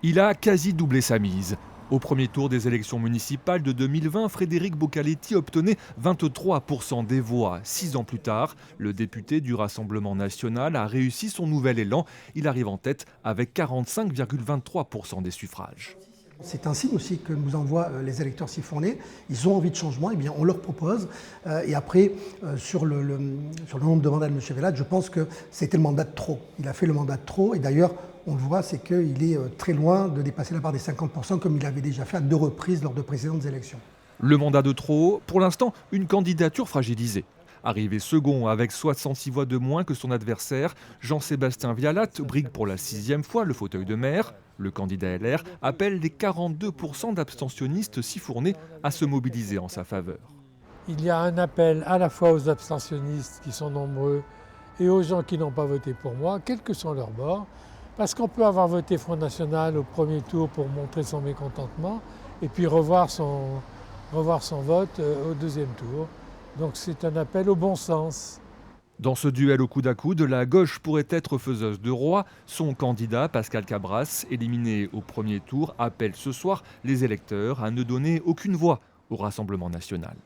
Il a quasi doublé sa mise. Au premier tour des élections municipales de 2020, Frédéric Boccaletti obtenait 23% des voix. 6 ans plus tard, le député du Rassemblement national a réussi son nouvel élan. Il arrive en tête avec 45,23% des suffrages. C'est un signe aussi que nous envoient les électeurs siphonnés. Ils ont envie de changement, et bien on leur propose. Et après, sur le nombre de mandats de M. Vellat, je pense que c'était le mandat de trop. Il a fait le mandat de trop, et d'ailleurs, on le voit, c'est qu'il est très loin de dépasser la barre des 50%, comme il avait déjà fait à 2 reprises lors de précédentes élections. Le mandat de trop, pour l'instant, une candidature fragilisée. Arrivé second avec 66 voix de moins que son adversaire, Jean-Sébastien Vialat brigue pour la 6e fois le fauteuil de maire. Le candidat LR appelle les 42% d'abstentionnistes sifournés à se mobiliser en sa faveur. Il y a un appel à la fois aux abstentionnistes qui sont nombreux et aux gens qui n'ont pas voté pour moi, quel que soit leur bord, parce qu'on peut avoir voté Front National au premier tour pour montrer son mécontentement et puis revoir son vote au deuxième tour. Donc c'est un appel au bon sens. Dans ce duel au coude à coude, la gauche pourrait être faiseuse de roi. Son candidat, Pascal Cabras, éliminé au premier tour, appelle ce soir les électeurs à ne donner aucune voix au Rassemblement national.